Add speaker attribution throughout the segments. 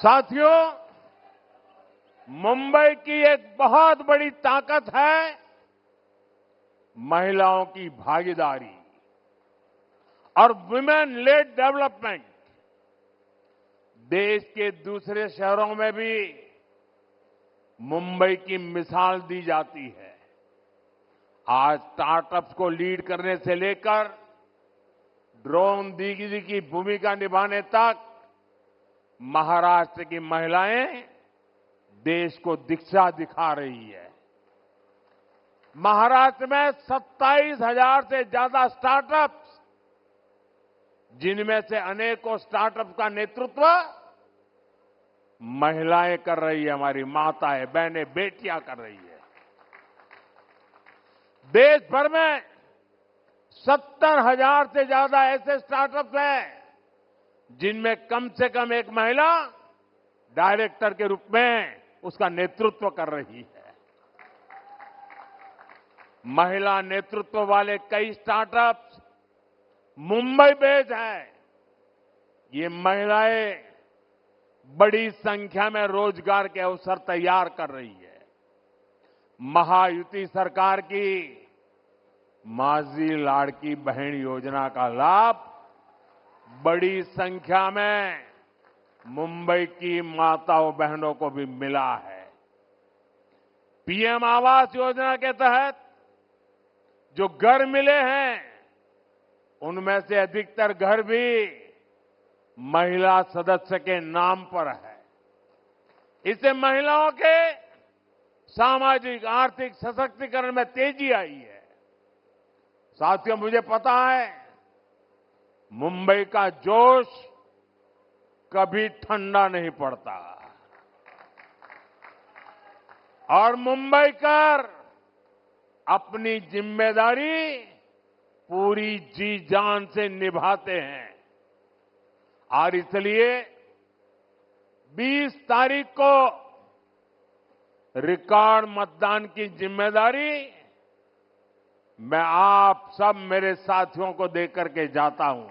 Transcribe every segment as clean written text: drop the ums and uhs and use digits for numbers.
Speaker 1: साथियों, मुंबई की एक बहुत बड़ी ताकत है महिलाओं की भागीदारी और वुमेन लेड डेवलपमेंट। देश के दूसरे शहरों में भी मुंबई की मिसाल दी जाती है। आज स्टार्टअप्स को लीड करने से लेकर ड्रोन दीदी की भूमिका निभाने तक महाराष्ट्र की महिलाएं देश को दिशा दिखा रही है। महाराष्ट्र में 27,000 से ज्यादा स्टार्टअप्स, जिनमें से अनेकों स्टार्टअप का नेतृत्व महिलाएं कर रही है। हमारी माताएं, बहनें, बेटियां कर रही है। देश भर में 70,000 से ज्यादा ऐसे स्टार्टअप्स हैं जिनमें कम से कम एक महिला डायरेक्टर के रूप में उसका नेतृत्व कर रही है। महिला नेतृत्व वाले कई स्टार्टअप्स मुंबई बेस्ड हैं। ये महिलाएं बड़ी संख्या में रोजगार के अवसर तैयार कर रही है। महायुति सरकार की माझी लाड़की बहन योजना का लाभ बड़ी संख्या में मुंबई की माताओं बहनों को भी मिला है। पीएम आवास योजना के तहत जो घर मिले हैं, उनमें से अधिकतर घर भी महिला सदस्य के नाम पर है। इससे महिलाओं के सामाजिक आर्थिक सशक्तिकरण में तेजी आई है। साथियों, मुझे पता है मुंबई का जोश कभी ठंडा नहीं पड़ता और मुंबईकर अपनी जिम्मेदारी पूरी जी जान से निभाते हैं। और इसलिए 20 तारीख को रिकॉर्ड मतदान की जिम्मेदारी मैं आप सब मेरे साथियों को देकर के जाता हूं।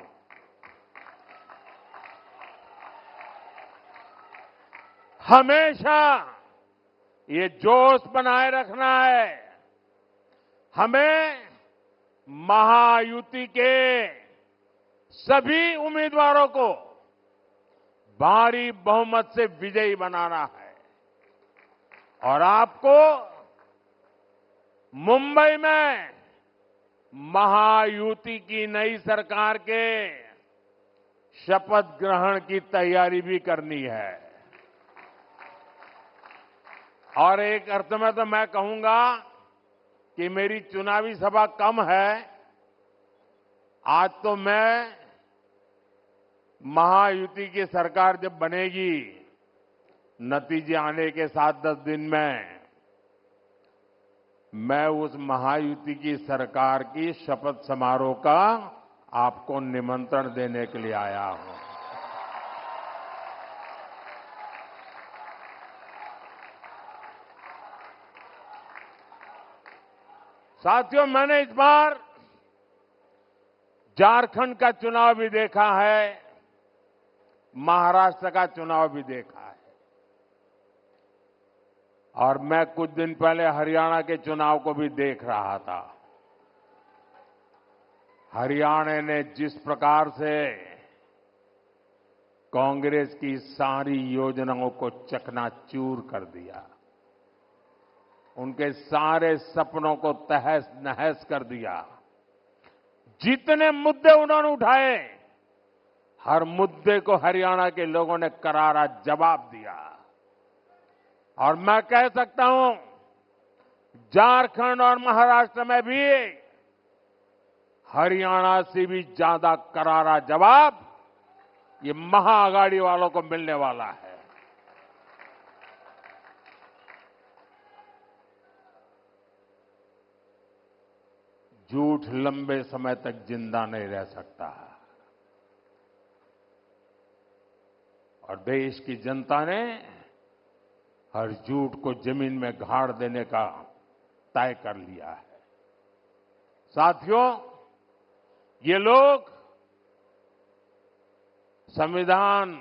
Speaker 1: हमेशा ये जोश बनाए रखना है। हमें महायुति के सभी उम्मीदवारों को भारी बहुमत से विजयी बनाना है और आपको मुंबई में महायुति की नई सरकार के शपथ ग्रहण की तैयारी भी करनी है। और एक अर्थ में तो मैं कहूंगा कि मेरी चुनावी सभा कम है। आज तो मैं महायुति की सरकार जब बनेगी, नतीजे आने के 7-10 दिन में, मैं उस महायुति की सरकार की शपथ समारोह का आपको निमंत्रण देने के लिए आया हूं। साथियों, मैंने इस बार झारखंड का चुनाव भी देखा है, महाराष्ट्र का चुनाव भी देखा है और मैं कुछ दिन पहले हरियाणा के चुनाव को भी देख रहा था। हरियाणा ने जिस प्रकार से कांग्रेस की सारी योजनाओं को चकनाचूर कर दिया, उनके सारे सपनों को तहस नहस कर दिया। जितने मुद्दे उन्होंने उठाए, हर मुद्दे को हरियाणा के लोगों ने करारा जवाब दिया। और मैं कह सकता हूं, झारखंड और महाराष्ट्र में भी हरियाणा से भी ज्यादा करारा जवाब ये महाआघाड़ी वालों को मिलने वाला है। झूठ लंबे समय तक जिंदा नहीं रह सकता और देश की जनता ने हर झूठ को जमीन में गाड़ देने का तय कर लिया है। साथियों, ये लोग संविधान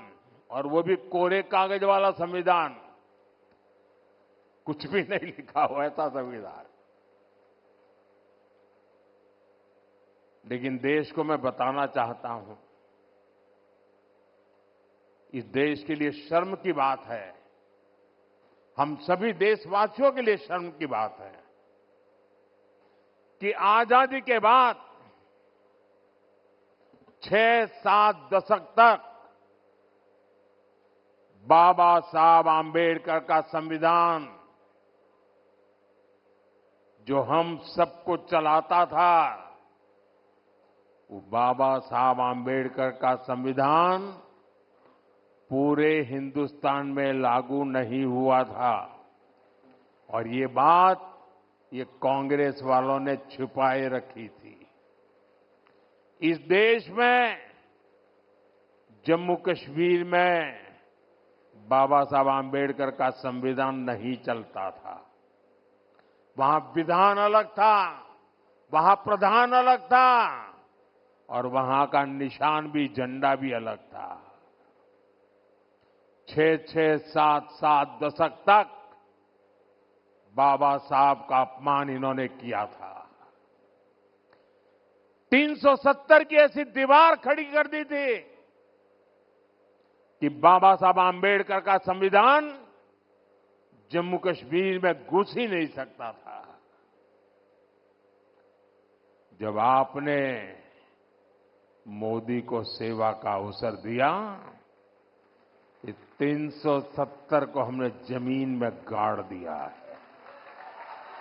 Speaker 1: और वो भी कोरे कागज वाला संविधान, कुछ भी नहीं लिखा हुआ ऐसा संविधान। लेकिन देश को मैं बताना चाहता हूं, इस देश के लिए शर्म की बात है, हम सभी देशवासियों के लिए शर्म की बात है कि आजादी के बाद 6-7 दशक तक बाबा साहब आंबेडकर का संविधान जो हम सबको चलाता था, वो बाबा साहब आंबेडकर का संविधान पूरे हिंदुस्तान में लागू नहीं हुआ था। और ये बात ये कांग्रेस वालों ने छुपाए रखी थी। इस देश में जम्मू कश्मीर में बाबा साहब आंबेडकर का संविधान नहीं चलता था। वहां विधान अलग था, वहां प्रधान अलग था और वहां का निशान भी, झंडा भी अलग था। 6-6, 7-7 दशक तक बाबा साहब का अपमान इन्होंने किया था। 370 की ऐसी दीवार खड़ी कर दी थी कि बाबा साहब आंबेडकर का संविधान जम्मू कश्मीर में घुस ही नहीं सकता था। जब आपने मोदी को सेवा का अवसर दिया, इस 370 को हमने जमीन में गाड़ दिया है।